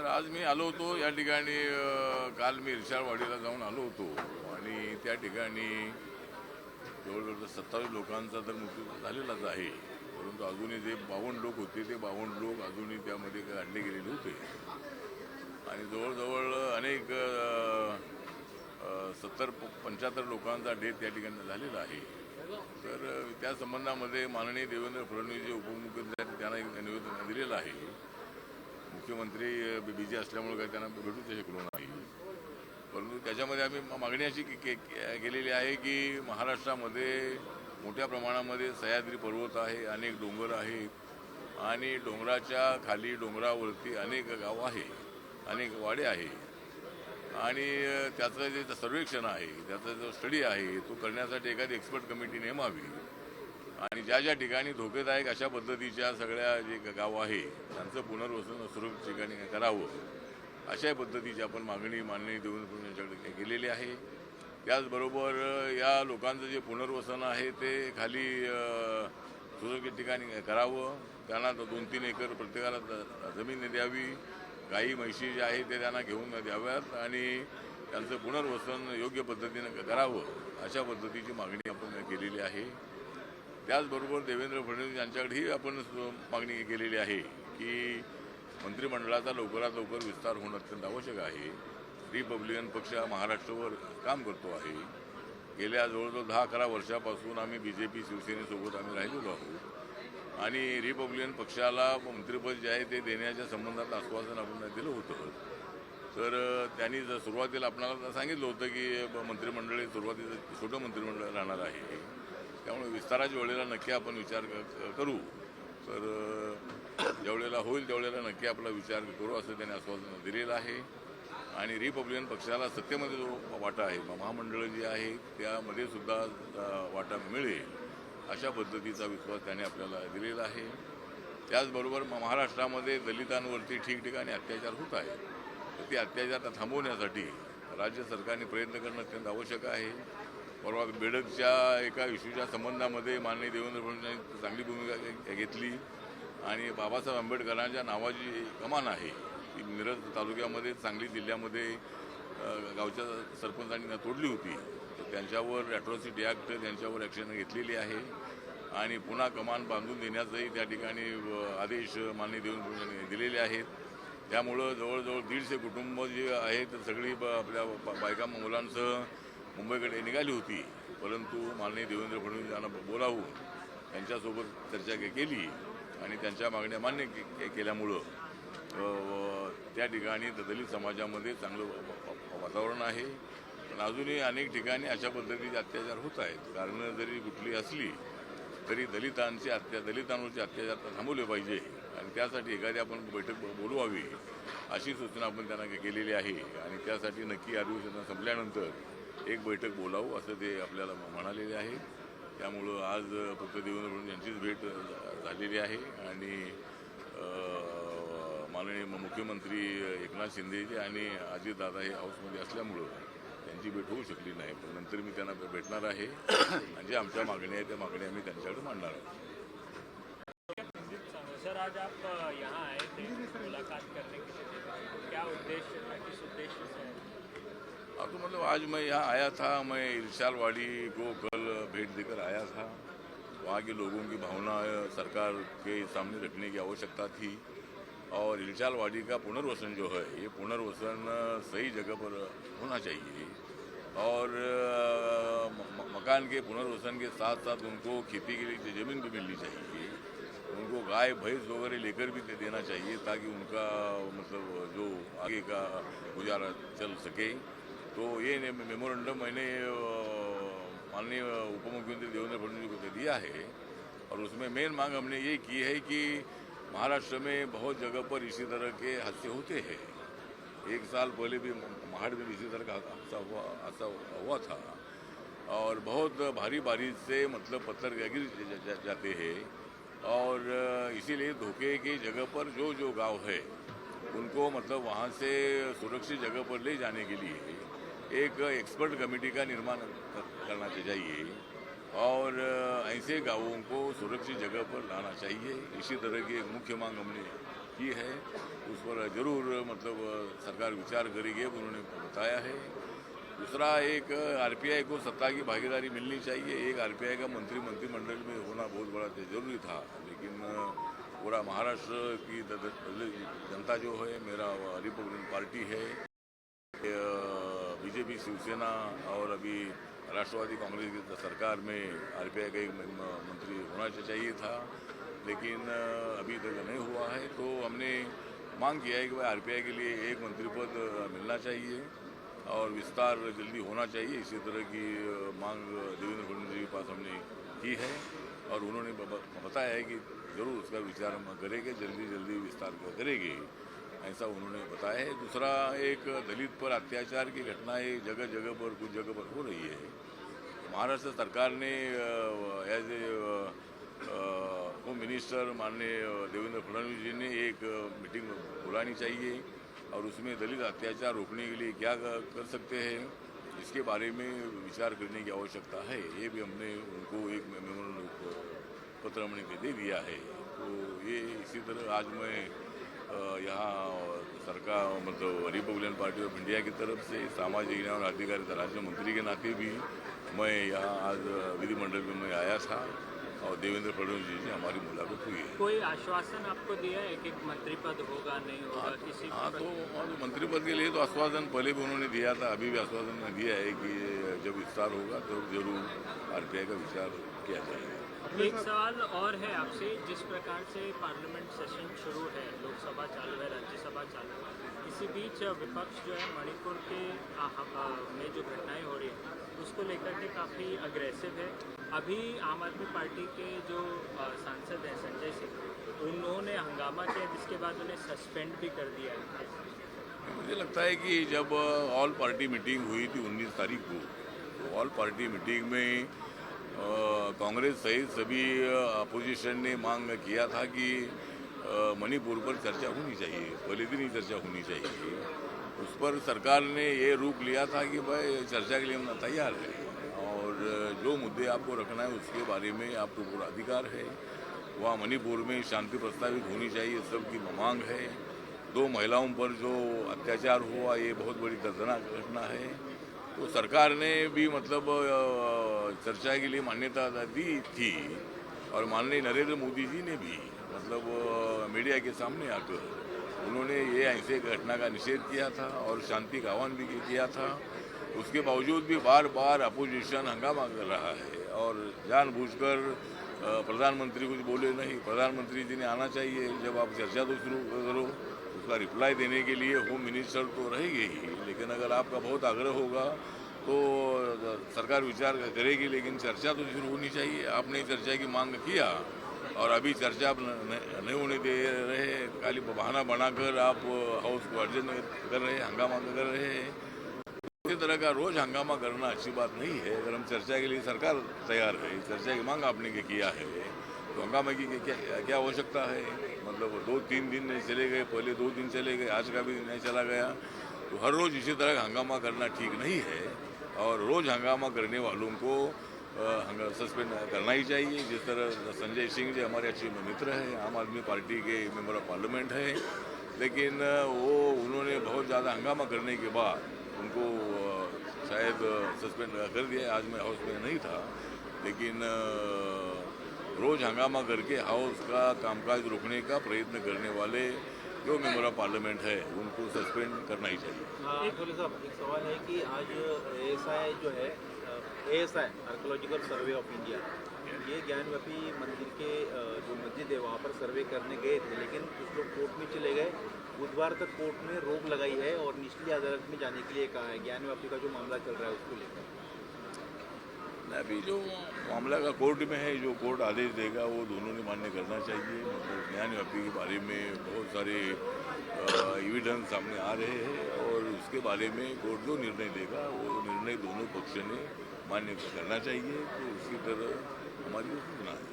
तर आज मी आलो होतो या ठिकाणी काल मी इर्शाळवाडीला जाऊन आलो होतो आणि त्या ठिकाणी जवळजवळ 27 लोकांचा तर मृत्यू झालेलाच आहे. परंतु अजूनही जे 52 लोक होते ते 52 लोक अजूनही त्यामध्ये काढले गेलेले होते आणि जवळजवळ अनेक 70-75 लोकांचा डेथ त्या ठिकाणी झालेला आहे. तर त्या संबंधामध्ये माननीय देवेंद्र फडणवीस जे उपमुख्यमंत्री त्यांना एक निवेदन दिलेलं आहे. मुख्यमंत्री बिझी असल्यामुळे काही त्यांना भेटू शकलो नाही. परंतु त्याच्यामध्ये आम्ही मागणी अशी केलेली आहे की महाराष्ट्रामध्ये मोठ्या प्रमाणामध्ये सह्याद्री पर्वत आहे, अनेक डोंगर आहेत आणि डोंगराच्या खाली डोंगरावरती अनेक गावं आहे, अनेक वाडे आहे आणि त्याचं जे सर्वेक्षण आहे, त्याचा जो स्टडी आहे तो करण्यासाठी एखादी एक्सपर्ट कमिटी नेमावी आणि ज्या ज्या ठिकाणी धोकेदायक अशा पद्धतीच्या सगळ्या जे गावं आहे त्यांचं पुनर्वसन सुरक्षित ठिकाणी करावं अशा पद्धतीची आपण मागणी माननीय देवेंद्र फडणवीस यांच्याकडे केलेली आहे. त्याचबरोबर या लोकांचं जे पुनर्वसन आहे ते खाली सुरक्षित ठिकाणी करावं. त्यांना 2-3 एकर प्रत्येकाला जमीन द्यावी, गाई म्हशी जे आहे ते त्यांना घेऊन द्याव्यात आणि त्यांचं पुनर्वसन योग्य पद्धतीनं करावं अशा पद्धतीची मागणी आपण केलेली आहे. त्याचबरोबर देवेंद्र फडणवीस यांच्याकडेही आपण मागणी केलेली आहे की मंत्रिमंडळाचा लवकरात लवकर विस्तार होणं अत्यंत आवश्यक आहे. रिपब्लिकन पक्ष महाराष्ट्रावर काम करतो आहे. गेल्या जवळजवळ 10-11 वर्षापासून आम्ही BJP शिवसेनेसोबत आम्ही राहिलेलो आहोत आणि रिपब्लिकन पक्षाला मंत्रिपद जे आहे ते देण्याच्या संबंधात आश्वासन आपण दिलं होतं. तर त्यांनी सुरुवातीला आपल्याला सांगितलं होतं की मंत्रिमंडळ सुरुवातीचं छोटं मंत्रिमंडळ राहणार आहे, त्यामुळे विस्ताराच्या वेळेला नक्की आपण विचार करू. तर ज्यावेळेला होईल त्यावेळेला नक्की आपला विचार करू असं त्यांनी आश्वासन दिलेलं आहे. आणि रिपब्लिकन पक्षाला सत्तेमध्ये जो वाटा आहे, महामंडळ जी आहे त्यामध्ये सुद्धा वाटा मिळेल अशा पद्धतीचा विश्वास त्याने आपल्याला दिलेला आहे. त्याचबरोबर महाराष्ट्रामध्ये दलितांवरती ठिकठिकाणी अत्याचार होत आहे, तर ते अत्याचार थांबवण्यासाठी राज्य सरकारने प्रयत्न करणं अत्यंत आवश्यक आहे. परवा बेडकच्या एका इश्यूच्या संबंधामध्ये माननीय देवेंद्र फडणवीस यांनी चांगली भूमिका घेतली आणि बाबासाहेब आंबेडकरांच्या नावाची कमान आहे ती मिरज तालुक्यामध्ये सांगली जिल्ह्यामध्ये गावच्या सरपंचांनी तोडली होती. तर त्यांच्यावर ॲट्रॉसिटी ॲक्ट त्यांच्यावर ॲक्शन घेतलेली आहे आणि पुन्हा कमान बांधून देण्याचाही त्या ठिकाणी आदेश माननीय देवेंद्र फडणवीस यांनी दिलेले आहेत. त्यामुळं जवळजवळ 150 कुटुंब जी आहेत सगळी आपल्या बायका मुलांसह मुंबईकडे निघाली होती. परंतु माननीय देवेंद्र फडणवीस यांना बोलावून त्यांच्यासोबत चर्चा केली आणि त्यांच्या मागण्या मान्य केल्यामुळं त्या ठिकाणी दलित समाजामध्ये चांगलं वातावरण आहे. पण अजूनही अनेक ठिकाणी अशा पद्धतीचे अत्याचार होत आहेत. कारणं जरी कुठली असली तरी दलितांवरचे अत्याचार थांबवले पाहिजे आणि त्यासाठी एखादी आपण बैठक बोलवावी अशी सूचना आपण त्यांना केलेली आहे आणि त्यासाठी नक्की अधिवेशन संपल्यानंतर एक बैठक बोलावू असं ते आपल्याला म्हणालेले आहे. त्यामुळं आज फक्त देवेंद्र फडणवीस यांचीच भेट झालेली आहे आणि माननीय मुख्यमंत्री एकनाथ शिंदेजी आणि अजितदादा हे हाऊसमध्ये असल्यामुळं त्यांची भेट होऊ शकली नाही. पण नंतर मी त्यांना भेटणार आहे आणि जे आमच्या मागण्या आहेत त्या मागण्या आम्ही त्यांच्याकडे मांडणार आहोत. सर, आज आप यहाँ आए थे मुलाकात करने के लिए, क्या उद्देश्य था, किस उद्देश्य से? अब तो मतलब आज मैं यहाँ आया था, मैं इर्शालवाड़ी को कल भेंट देकर आया था. वहाँ के लोगों की भावना सरकार के सामने रखने की आवश्यकता थी और इर्शालवाड़ी का पुनर्वसन जो है ये पुनर्वसन सही जगह पर होना चाहिए और मकान के पुनर्वसन के साथ साथ उनको खेती के लिए ज़मीन भी मिलनी चाहिए. उनको गाय भैंस वगैरह लेकर भी देना चाहिए ताकि उनका मतलब जो आगे का गुजारा चल सके. तो ये मेमोरेंडम मैंने माननीय उपमुख्यमंत्री देवेंद्र फडणवीस को दिया है और उसमें मेन मांग हमने ये की है कि महाराष्ट्र में बहुत जगह पर इसी तरह के हादसे होते हैं. 1 साल पहले भी महाड़ में इसी तरह का हादसा हुआ था और बहुत भारी बारिश से मतलब पत्थर गिर जाते हैं और इसीलिए धोखे की जगह पर जो गांव है उनको मतलब वहाँ से सुरक्षित जगह पर ले जाने के लिए एक एक्सपर्ट कमेटी का निर्माण करना चाहिए और ऐसे गाँवों को सुरक्षित जगह पर लाना चाहिए. इसी तरह की एक मुख्य मांग हमने की है उस पर जरूर मतलब सरकार विचार करेगी, उन्होंने बताया है। दूसरा, एक आरपीआई को सत्ता की भागीदारी मिलनी चाहिए। एक आरपीआई का मंत्रिमंडल में होना बहुत बड़ा जरूरी था, लेकिन पूरा महाराष्ट्र की जनता जो है, मेरा रिपब्लिकन पार्टी है, बीजेपी, शिवसेना और अभी राष्ट्रवादी कांग्रेस की सरकार में आरपीआई का एक मंत्री होना चाहिए था, लेकिन अभी तक नहीं हुआ है। तो हमने मांग किया है कि भाई आरपीआई के लिए एक मंत्री पद मिलना चाहिए और विस्तार जल्दी होना चाहिए। इसी तरह की मांग देवेंद्र फडणवीस जी के पास हमने की है और उन्होंने बताया है कि जरूर उसका विचार हम करेंगे, जल्दी विस्तार करेंगे, ऐसा उन्होंने बताया है। दूसरा, एक दलित पर अत्याचार की घटनाएं जगह जगह पर, कुछ जगह पर हो रही है। महाराष्ट्र सरकार ने एज ए होम मिनिस्टर माननीय देवेंद्र फडणवीस जी ने एक मीटिंग बुलानी चाहिए और उसमें दलित अत्याचार रोकने के लिए क्या कर सकते हैं, इसके बारे में विचार करने की आवश्यकता है। ये भी हमने उनको एक मेमोरेंडम पत्र हमने दे दिया है। तो ये इसी तरह आज मैं यहाँ सरकार मतलब रिपब्लिकन पार्टी ऑफ इंडिया की तरफ से सामाजिक न्याय और अधिकारिता राज्य मंत्री के नाते भी मैं यहाँ आज विधिमंडल में मैं आया था और देवेंद्र फडणवीस जी से हमारी मुलाकात हुई है। कोई आश्वासन आपको दिया है कि एक मंत्री पद होगा नहीं होगा किसी तो मंत्री पद के लिए तो आश्वासन पहले भी उन्होंने दिया था, अभी भी आश्वासन दिया है कि जब विस्तार होगा तो जरूर आरपीआई का विचार किया जाएगा। एक सवाल और है आपसे, जिस प्रकार से पार्लियामेंट सेशन शुरू है, लोकसभा चालू है, राज्यसभा चालू है, इसी बीच विपक्ष जो है मणिपुर के में जो घटनाएं हो रही है उसको लेकर के काफ़ी अग्रेसिव है। अभी आम आदमी पार्टी के जो सांसद हैं संजय सिंह, उन्होंने हंगामा किया जिसके बाद उन्हें सस्पेंड भी कर दिया है। मुझे लगता है कि जब ऑल पार्टी मीटिंग हुई थी 19 तारीख को, तो ऑल पार्टी मीटिंग में कांग्रेस सहित सभी अपोजिशन ने मांग किया था कि मणिपुर पर चर्चा होनी चाहिए, पहले दिन ही चर्चा होनी चाहिए। उस पर सरकार ने ये रूप लिया था कि भाई चर्चा के लिए हम तैयार हैं और जो मुद्दे आपको रखना है उसके बारे में आपको पूरा अधिकार है। वहाँ मणिपुर में शांति प्रस्तावित होनी चाहिए, सबकी मांग है। 2 महिलाओं पर जो अत्याचार हुआ ये बहुत बड़ी दर्दनाक घटना है। तो सरकार ने भी मतलब चर्चा के लिए मान्यता दी थी और माननीय नरेंद्र मोदी जी ने भी मतलब मीडिया के सामने आकर उन्होंने ये ऐसे घटना का निषेध किया था और शांति का आह्वान भी किया था। उसके बावजूद भी बार बार अपोजिशन हंगामा कर रहा है और जानबूझकर प्रधानमंत्री कुछ बोले नहीं। प्रधानमंत्री जी ने आना चाहिए, जब आप चर्चा तो शुरू करो, उसका रिप्लाई देने के लिए होम मिनिस्टर तो रहेगी ही, लेकिन अगर आपका बहुत आग्रह होगा तो सरकार विचार करेगी, लेकिन चर्चा तो शुरू होनी चाहिए। आपने चर्चा की मांग किया और अभी चर्चा आप नहीं होने दे रहे, खाली बहाना बनाकर आप हाउस को अर्जन कर रहे हैं, हंगामा कर रहे हैं। इसी तरह का रोज हंगामा करना अच्छी बात नहीं है। अगर हम चर्चा के लिए सरकार तैयार है, चर्चा की मांग आपने किया है, तो हंगामा की क्या आवश्यकता है। मतलब 2-3 दिन नहीं चले गए, पहले 2 दिन चले गए, आज का भी नहीं चला गया। तो हर रोज इसी तरह हंगामा करना ठीक नहीं है और रोज हंगामा करने वालों को सस्पेंड करना ही चाहिए। जिस तरह संजय सिंह जी हमारे अच्छे मित्र हैं, आम आदमी पार्टी के मेंबर ऑफ पार्लियामेंट हैं, लेकिन वो उन्होंने बहुत ज़्यादा हंगामा करने के बाद उनको शायद सस्पेंड कर दिया। आज मैं हाउस में नहीं था, लेकिन रोज हंगामा करके हाउस का कामकाज रोकने का प्रयत्न करने वाले जो मेंबर ऑफ पार्लियामेंट है उनको सस्पेंड करना ही चाहिए। एक सवाल है कि आज एएसआई जो है, ASI archaeological survey of India, ये ज्ञानव्यापी मंदिर के जो मस्जिद है वहाँ पर सर्वे करने गए थे, लेकिन कुछ लोग कोर्ट में चले गए। बुधवार तक कोर्ट ने रोक लगाई है और निचली अदालत में जाने के लिए कहा है। ज्ञानव्यापी का जो मामला चल रहा है उसको लेकर अभी जो मामला का कोर्ट में है, जो कोर्ट आदेश देगा वो दोनों ने मान्य करना चाहिए। मतलब ज्ञानव्यापी के बारे में बहुत सारे एविडेंस सामने आ रहे हैं और उसके बारे में कोर्ट जो निर्णय देगा वो निर्णय दोनों पक्ष ने मान्य करना चाहिए। तो उसी तरह हमारी सूचना है।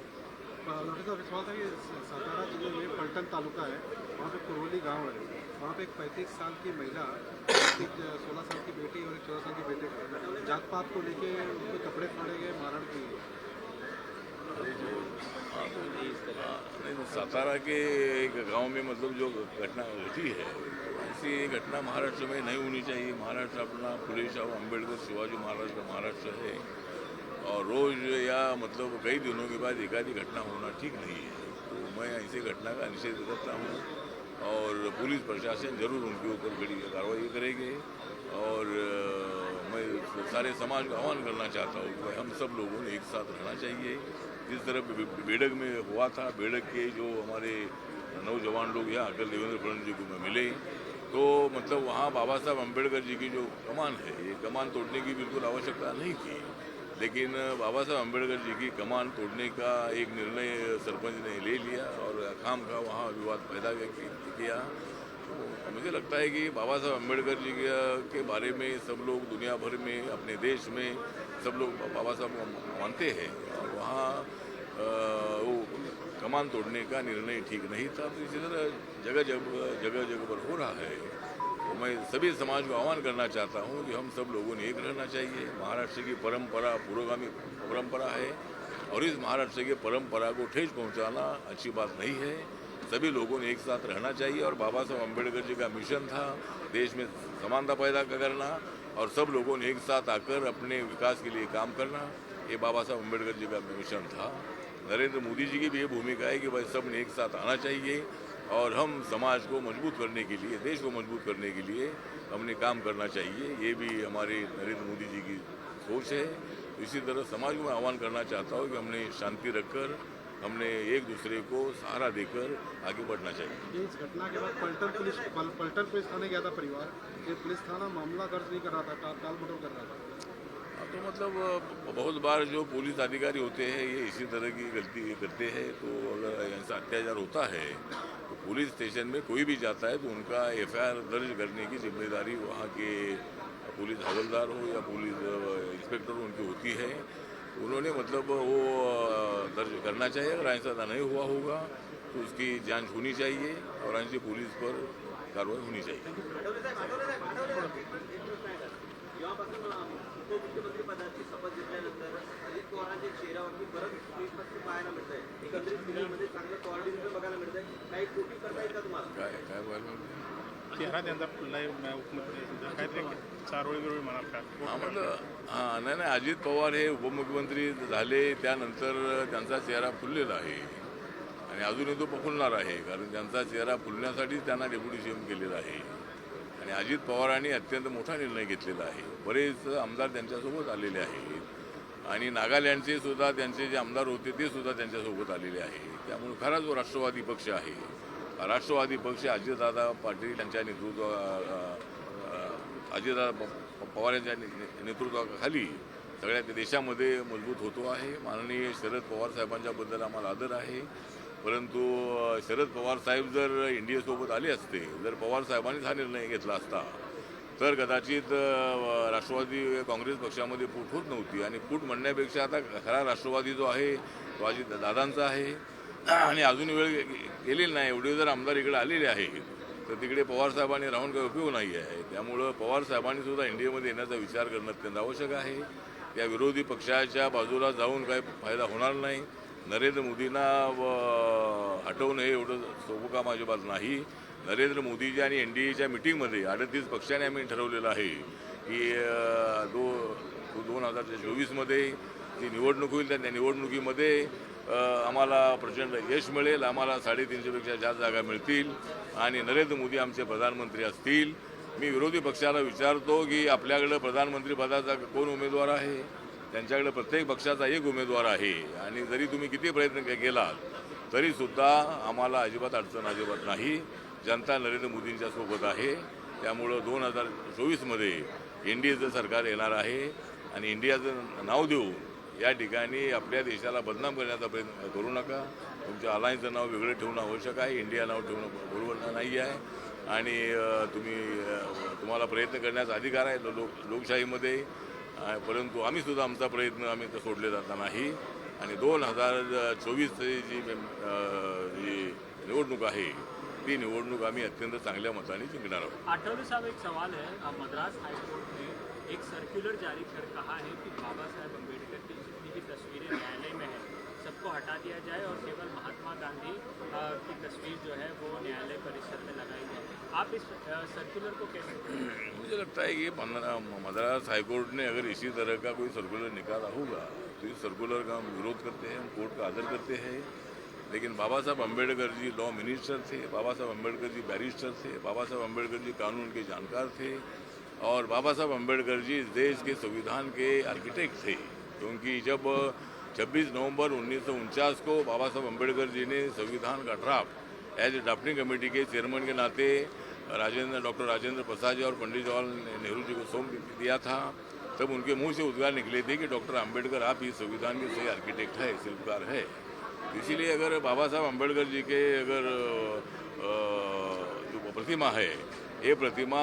डॉक्टर साहब, सवाल था कि सातारा जिले में पलटन तालुका है, वहाँ पे कुरोली गांव है, वहाँ पे एक 35 साल की महिला, एक 16 साल की बेटी और एक 14 साल की बेटे को जात पात को लेके उनके कपड़े फाड़े गए, मारण की। नहीं तो सातारा के एक गांव में मतलब जो घटना घटी है ऐसी घटना महाराष्ट्र में नहीं होनी चाहिए। महाराष्ट्र अपना फुले शाहू अम्बेडकर शिवाजी महाराज का महाराष्ट्र है और रोज या मतलब कई दिनों के बाद एकाधी घटना होना ठीक नहीं है। तो मैं ऐसी घटना का निषेध करता हूँ और पुलिस प्रशासन जरूर उनके ऊपर कड़ी कार्रवाई करेगी। और मैं सारे समाज को आह्वान करना चाहता हूँ कि हम सब लोगों ने एक साथ रहना चाहिए। जिस तरह बेड़क में हुआ था, बेड़क के जो हमारे नौजवान लोग यहाँ अटल देवेंद्र फडणवीस जी को मिले तो मतलब वहाँ बाबा साहब अम्बेडकर जी की जो कमान है ये कमान तोड़ने की बिल्कुल आवश्यकता नहीं थी, लेकिन बाबा साहब अम्बेडकर जी की कमान तोड़ने का एक निर्णय सरपंच ने ले लिया और खाम खा वहाँ विवाद पैदा किया। तो मुझे लगता है कि बाबा साहब अम्बेडकर जी के बारे में सब लोग दुनिया भर में अपने देश में सब लोग बाबा साहब को मानते हैं और वहाँ वो कमान तोड़ने का निर्णय ठीक नहीं था। तो इसी तरह जगह पर हो रहा है। तो मैं सभी समाज को आह्वान करना चाहता हूँ कि हम सब लोगों ने एक रहना चाहिए। महाराष्ट्र की परंपरा पुरोगामी परंपरा है और इस महाराष्ट्र की परंपरा को ठेस पहुँचाना अच्छी बात नहीं है। सभी लोगों ने एक साथ रहना चाहिए और बाबा साहब अम्बेडकर जी का मिशन था देश में समानता पैदा करना और सब लोगों ने एक साथ आकर अपने विकास के लिए काम करना, ये बाबा साहब अम्बेडकर जी का मिशन था। नरेंद्र मोदी जी की भी ये भूमिका है कि भाई सब ने एक साथ आना चाहिए और हम समाज को मजबूत करने के लिए, देश को मजबूत करने के लिए हमने काम करना चाहिए। ये भी हमारे नरेंद्र मोदी जी की सोच है। इसी तरह समाज को मैं आह्वान करना चाहता हूँ कि हमने शांति रखकर हमने एक दूसरे को सहारा देकर आगे बढ़ना चाहिए। इस घटना के बाद पलटन पुलिस थाने गया था परिवार, ये पुलिस थाना मामला दर्ज नहीं कर रहा था, टाल मटोल कर रहा था। तो मतलब बहुत बार जो पुलिस अधिकारी होते हैं ये इसी तरह की गलती करते हैं। तो अगर ऐसा अत्याचार होता है तो पुलिस स्टेशन में कोई भी जाता है तो उनका एफआईआर दर्ज करने की जिम्मेदारी वहाँ के पुलिस हवलदार हो या पुलिस इंस्पेक्टर हो उनकी होती है। उन्होंने मतलब वो दर्ज करना चाहिए। अगर ऐसा नहीं हुआ होगा तो उसकी जांच होनी चाहिए और ऐसी पुलिस पर कार्रवाई होनी चाहिए। उपमुख्यमंत्री पदाची शपथ घेतल्यानंतर अजित पवारांच्या चेहऱ्यावरती परत स्पष्ट पाहायला मिळत आहे। एकंदरीत फिल्ममध्ये चांगलं कोऑर्डिनेशन बघायला मिळत आहे। काही त्रुटी करता येईल का तुम्हाला? काय व्हायला चेहरा त्यांचा फुललाय उपमुख्यमंत्री काहीतरी चारोळी बिरोळी म्हणाल का? हां नाही अजित पवार हे उपमुख्यमंत्री झाले त्यानंतर त्यांचा चेहरा फुललेला आहे आणि अजूनही तो फुलणार आहे, कारण त्यांचा चेहरा फुलण्यासाठी त्यांना डेप्युटी सीएम केलेला आहे आणि अजित पवारांनी अत्यंत मोठा निर्णय घेतलेला आहे। बरेच आमदार त्यांच्यासोबत आलेले आहेत आणि नागालँडचे सुद्धा त्यांचे जे आमदार होते ते सुद्धा त्यांच्यासोबत आलेले आहेत। त्यामुळे खरा जो राष्ट्रवादी पक्ष आहे, राष्ट्रवादी पक्ष अजितदादा पाटील यांच्या अजितदादा पवार यांच्या नेतृत्वाखाली सगळ्या देशामध्ये मजबूत होतो आहे। माननीय शरद पवार साहेबांच्याबद्दल आम्हाला आदर आहे, परंतु शरद पवार साहेब जर इंडियासोबत आले असते, जर पवार साहेबांनीच हा निर्णय घेतला असता तर कदाचित राष्ट्रवादी काँग्रेस पक्षामध्ये फूट होत नव्हती आणि फूट म्हणण्यापेक्षा आता खरा राष्ट्रवादी जो आहे तो अजित दादांचा आहे आणि अजून वेळ गेलेली नाही। एवढे जर आमदार इकडे आलेले आहेत तर तिकडे पवार साहेबांनी राहून काही उपयोग नाही आहे। त्यामुळं पवार साहेबांनी सुद्धा इंडियामध्ये येण्याचा विचार करणं अत्यंत आवश्यक आहे। त्या विरोधी पक्षाच्या बाजूला जाऊन काही फायदा होणार नाही। नरेंद्र मोदींना हटवणं हे एवढं सोपं काम अजिबात नाही। नरेंद्र मोदीजी आणि NDAच्या मिटिंगमध्ये 38 पक्षाने आम्ही ठरवलेलं आहे की 2024मध्ये जी निवडणूक होईल त्या निवडणुकीमध्ये आम्हाला प्रचंड यश मिळेल, आम्हाला 350पेक्षा जास्त जागा मिळतील आणि नरेंद्र मोदी आमचे प्रधानमंत्री असतील। मी विरोधी पक्षाला विचारतो की आपल्याकडे प्रधानमंत्री पदाचा कोण उमेदवार आहे? त्यांच्याकडे प्रत्येक पक्षाचा एक उमेदवार आहे आणि जरी तुम्ही किती प्रयत्न केलात तरीसुद्धा आम्हाला अजिबात अडचण अजिबात नाही। जनता नरेंद्र मोदींच्या सोबत आहे। त्यामुळं 2024मध्ये इंडियाचं सरकार येणार आहे आणि इंडियाचं नाव देऊन या ठिकाणी आपल्या देशाला बदनाम करण्याचा प्रयत्न करू नका। तुमच्या अलायन्सचं नाव वेगळं ठेवणं आवश्यक आहे, इंडिया नाव ठेवणं बरोबर नाही आहे आणि तुम्हाला प्रयत्न करण्याचा अधिकार आहे लोकशाहीमध्ये, परंतु आम्ही सुद्धा आमचा प्रयत्न आम्ही सोडले जाता नाही आणि 2024 जी निवडणूक आहे ती निवडणूक आम्ही अत्यंत चांगल्या मताने जिंकणार आहोत। आठवले साहब, एक सवाल है। मद्रास हाईकोर्ट ने एक सर्कुलर जारी कर कहा है कि बाबा साहेब अम्बेडकर की जितनी भी तस्वीरें न्यायालय में है सब को हटा दिया जाए और केवल महात्मा गांधी की तस्वीर जो है वो न्यायालय परिसर में लगाई जाए। आप इस सर्कुलर को कैसे? मुझे लगता है कि मद्रास हाईकोर्ट ने अगर इसी तरह का कोई सर्कुलर निकाला होगा तो इस सर्कुलर का हम विरोध करते हैं, हम कोर्ट का आदर करते हैं। लेकिन बाबा साहब अम्बेडकर जी लॉ मिनिस्टर थे, बाबा साहब अम्बेडकर जी बैरिस्टर थे, बाबा साहब अम्बेडकर जी कानून के जानकार थे और बाबा साहब अम्बेडकर जी इस देश के संविधान के आर्किटेक्ट थे। क्योंकि जब 26 नवंबर 1949 को बाबा साहब अम्बेडकर जी ने संविधान का draft as a drafting committee के चेयरमैन के नाते डॉक्टर राजेंद्र प्रसाद जी और पंडित जवाहरलाल नेहरू जी को सौंप दिया था, तब उनके मुंह से उद्गार निकले थे कि डॉक्टर अम्बेडकर आप ही संविधान के सही आर्किटेक्ट है, शिल्पकार है। इसीलिए अगर बाबा साहब अम्बेडकर जी के अगर जो प्रतिमा है, ये प्रतिमा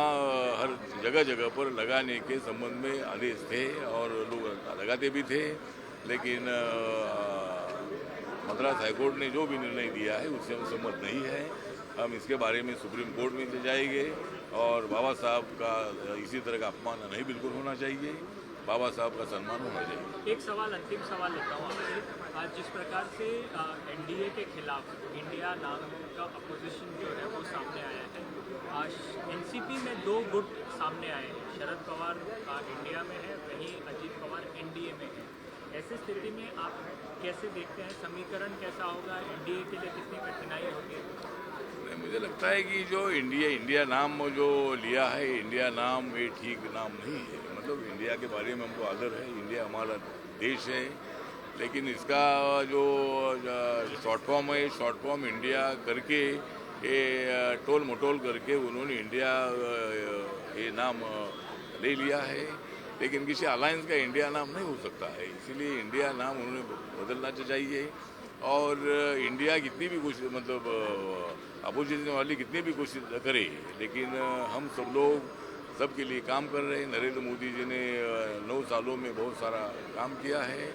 हर जगह जगह पर लगाने के संबंध में आदेश थे और लोग लगाते भी थे। लेकिन मद्रास हाईकोर्ट ने जो भी निर्णय दिया है उससे हम सहमत नहीं है। हम इसके बारे में सुप्रीम कोर्ट में जाएंगे और बाबा साहब का इसी तरह का अपमान नहीं बिल्कुल होना चाहिए, बाबा साहब का सम्मान होना चाहिए। एक सवाल, अंतिम सवाल लेता हूँ आपसे। आज जिस प्रकार से एनडीए के खिलाफ इंडिया नाम का अपोजिशन जो है वो सामने आया है, आज एनसीपी में 2 गुट सामने आए हैं। शरद पवार इंडिया में है, वहीं अजीत पवार एनडीए में है। ऐसी स्थिति में आप कैसे देखते हैं, समीकरण कैसा होगा, एनडीए के लिए कितनी कठिनाई होगी? मुझे लगता है कि जो इंडिया नाम जो लिया है, इंडिया नाम ये ठीक नाम नहीं है। मतलब इंडिया के बारे में हमको आदर है, इंडिया हमारा देश है, लेकिन इसका जो शॉर्ट फॉर्म है, शॉर्ट फॉर्म इंडिया करके ये टोल मटोल करके उन्होंने इंडिया ये नाम ले लिया है। लेकिन किसी अलायंस का इंडिया नाम नहीं हो सकता है, इसीलिए इंडिया नाम उन्होंने बदलना चाहिए। और इंडिया कितनी भी कुछ मतलब अपोजिशन वाली कितनी भी कोशिश करे, लेकिन हम सब लोग सबके लिए काम कर रहे हैं। नरेंद्र मोदी जी ने 9 सालों में बहुत सारा काम किया है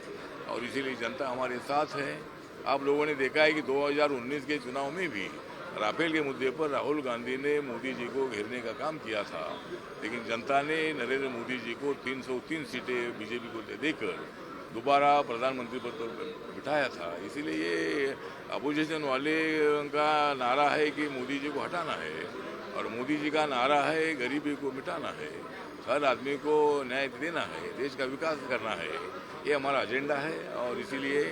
और इसीलिए जनता हमारे साथ है। आप लोगों ने देखा है कि 2019 के चुनाव में भी राफेल के मुद्दे पर राहुल गांधी ने मोदी जी को घेरने का काम किया था, लेकिन जनता ने नरेंद्र मोदी जी को 303 सीटें बीजेपी को देकर दोबारा प्रधानमंत्री पद पर बिठाया था। इसीलिए ये अपोजिशन वाले का नारा है कि मोदी जी को हटाना है और मोदी जी का नारा है गरीबी को मिटाना है, हर आदमी को न्याय देना है, देश का विकास करना है। ये हमारा एजेंडा है और इसीलिए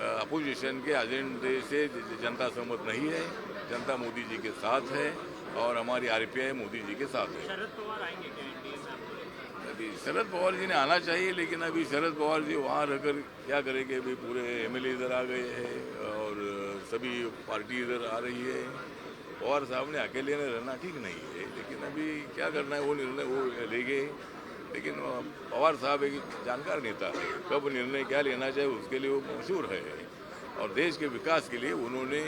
अपोजिशन के एजेंडे से जनता सहमत नहीं है। जनता मोदी जी के साथ है और हमारी आरपीआई मोदी जी के साथ है। शरद पवार आएंगे क्या एनडीए में? अभी शरद पवार जी ने आना चाहिए, लेकिन अभी शरद पवार जी वहाँ रहकर क्या करेंगे? अभी पूरे एमएलए इधर आ गए हैं और सभी पार्टी इधर आ रही है। पवार साहब ने अकेले ने रहना ठीक नहीं है, लेकिन अभी क्या करना है वो निर्णय वो लेंगे। लेकिन पवार साहब एक जानकार नेता है, कब निर्णय क्या लेना चाहिए उसके लिए वो मशहूर है और देश के विकास के लिए उन्होंने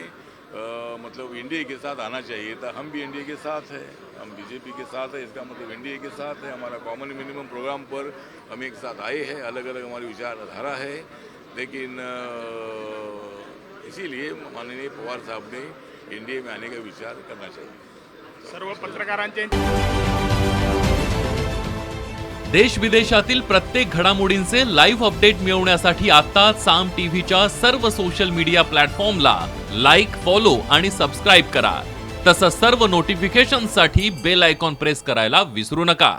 मतलब इंडिया के साथ आना चाहिए था। हम भी इंडिया के साथ है, हम बीजेपी के साथ है, इसका मतलब इंडिया के साथ है। हमारा कॉमन मिनिमम प्रोग्राम पर हम एक साथ आए हैं, अलग अलग हमारी विचारधारा है, लेकिन इसीलिए माननीय पवार साहब ने इंडिया में आने का विचार करना चाहिए। सर्व पत्रकारांचे देश विदेशातील प्रत्येक घडामोडींचे लाईव्ह अपडेट मिळवण्यासाठी आता साम टीव्हीच्या सर्व सोशल मीडिया प्लॅटफॉर्मला लाईक, फॉलो आणि सबस्क्राईब करा। तसंच सर्व नोटिफिकेशनसाठी बेल आयकॉन प्रेस करायला विसरू नका।